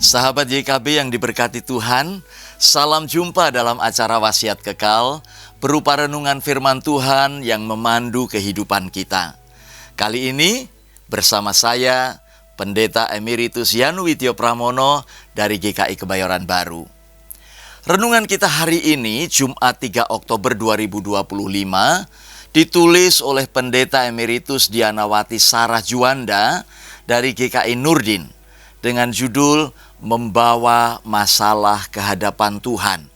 Sahabat YKB yang diberkati Tuhan, salam jumpa dalam acara Wasiat Kekal, berupa renungan firman Tuhan yang memandu kehidupan kita. Kali ini bersama saya, Pendeta Emeritus Yanu Widyo Pramono dari GKI Kebayoran Baru. Renungan kita hari ini, Jumat 3 Oktober 2025, ditulis oleh Pendeta Emeritus Dianawati Sarah Juanda dari GKI Nurdin dengan judul Membawa Masalah ke Hadapan Tuhan,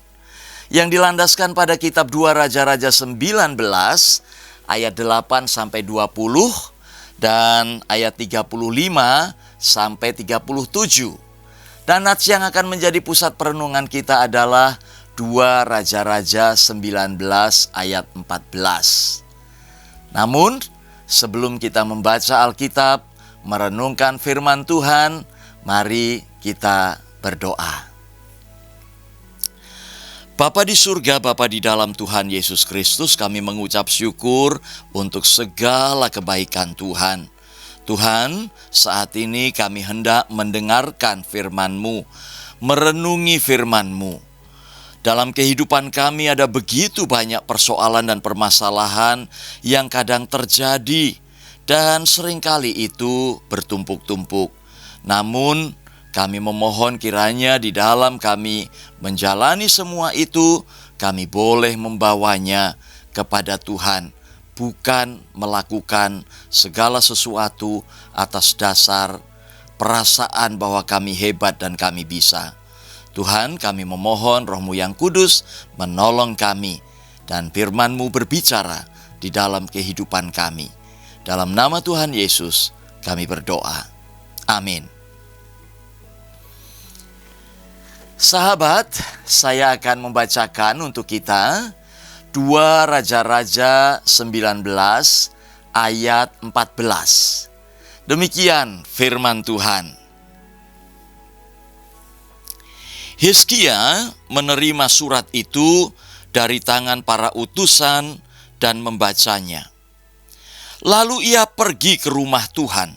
yang dilandaskan pada kitab 2 Raja-Raja 19 ayat 8 sampai 20 dan ayat 35 sampai 37. Dan nats yang akan menjadi pusat perenungan kita adalah 2 Raja-Raja 19 ayat 14. Namun, sebelum kita membaca Alkitab, merenungkan firman Tuhan, mari kita berdoa. Bapa di surga, Bapa di dalam Tuhan Yesus Kristus, kami mengucap syukur untuk segala kebaikan Tuhan. Tuhan, saat ini kami hendak mendengarkan firman-Mu, merenungi firman-Mu. Dalam kehidupan kami ada begitu banyak persoalan dan permasalahan yang kadang terjadi, dan seringkali itu bertumpuk-tumpuk. Namun, kami memohon kiranya di dalam kami menjalani semua itu, kami boleh membawanya kepada Tuhan, bukan melakukan segala sesuatu atas dasar perasaan bahwa kami hebat dan kami bisa. Tuhan, kami memohon Roh-Mu yang kudus menolong kami, dan firman-Mu berbicara di dalam kehidupan kami. Dalam nama Tuhan Yesus kami berdoa. Amin. Sahabat, saya akan membacakan untuk kita 2 Raja-Raja 19 ayat 14. Demikian firman Tuhan. Hizkia menerima surat itu dari tangan para utusan dan membacanya. Lalu ia pergi ke rumah Tuhan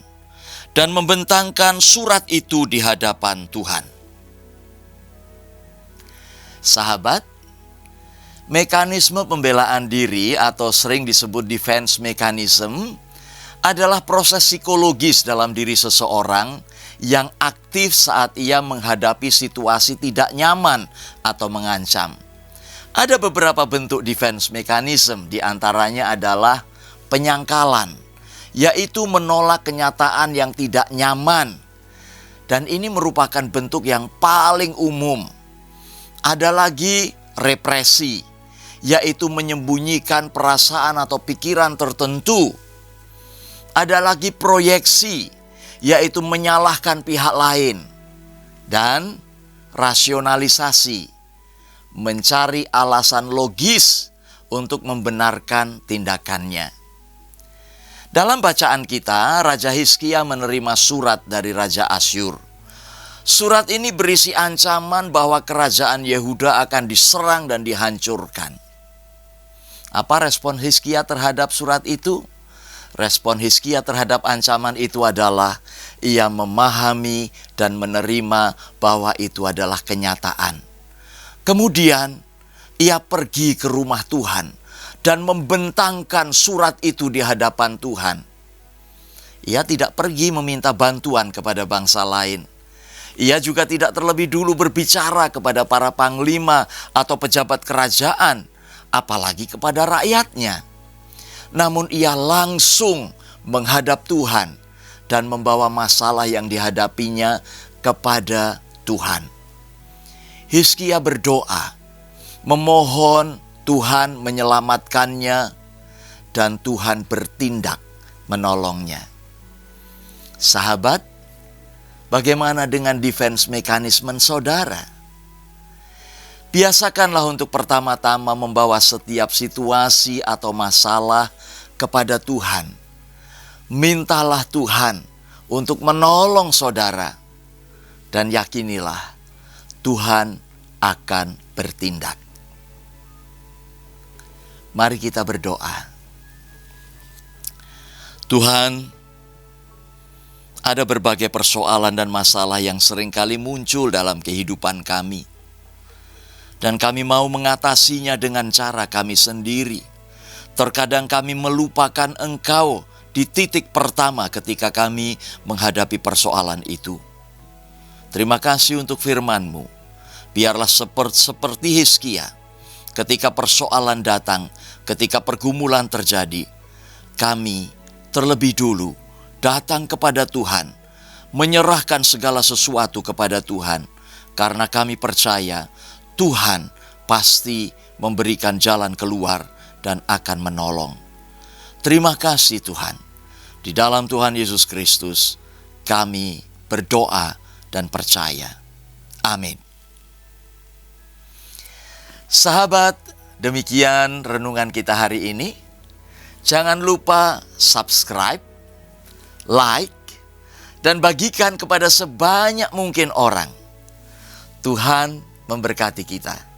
dan membentangkan surat itu di hadapan Tuhan. Sahabat, mekanisme pembelaan diri atau sering disebut defense mechanism adalah proses psikologis dalam diri seseorang yang aktif saat ia menghadapi situasi tidak nyaman atau mengancam. Ada beberapa bentuk defense mechanism, diantaranya adalah penyangkalan, yaitu menolak kenyataan yang tidak nyaman. Dan ini merupakan bentuk yang paling umum. Ada lagi represi, yaitu menyembunyikan perasaan atau pikiran tertentu. Ada lagi proyeksi, yaitu menyalahkan pihak lain. Dan rasionalisasi, mencari alasan logis untuk membenarkan tindakannya. Dalam bacaan kita, Raja Hizkia menerima surat dari Raja Asyur. Surat ini berisi ancaman bahwa kerajaan Yehuda akan diserang dan dihancurkan. Apa respon Hizkia terhadap surat itu? Respon Hizkia terhadap ancaman itu adalah ia memahami dan menerima bahwa itu adalah kenyataan. Kemudian ia pergi ke rumah Tuhan dan membentangkan surat itu di hadapan Tuhan. Ia tidak pergi meminta bantuan kepada bangsa lain. Ia juga tidak terlebih dulu berbicara kepada para panglima atau pejabat kerajaan, apalagi kepada rakyatnya. Namun ia langsung menghadap Tuhan dan membawa masalah yang dihadapinya kepada Tuhan. Hizkia berdoa, memohon Tuhan menyelamatkannya, dan Tuhan bertindak menolongnya. Sahabat, bagaimana dengan defense mechanism saudara? Biasakanlah untuk pertama-tama membawa setiap situasi atau masalah kepada Tuhan. Mintalah Tuhan untuk menolong saudara, dan yakinilah Tuhan akan bertindak. Mari kita berdoa. Tuhan, Ada berbagai persoalan dan masalah yang seringkali muncul dalam kehidupan kami. Dan kami mau mengatasinya dengan cara kami sendiri. Terkadang kami melupakan Engkau di titik pertama ketika kami menghadapi persoalan itu. Terima kasih untuk firman-Mu. Biarlah seperti Hizkia, ketika persoalan datang, ketika pergumulan terjadi, kami terlebih dulu datang kepada Tuhan, menyerahkan segala sesuatu kepada Tuhan, karena kami percaya Tuhan pasti memberikan jalan keluar dan akan menolong. Terima kasih Tuhan. Di dalam Tuhan Yesus Kristus, kami berdoa dan percaya. Amin. Sahabat, demikian renungan kita hari ini. Jangan lupa subscribe, like, dan bagikan kepada sebanyak mungkin orang. Tuhan memberkati kita.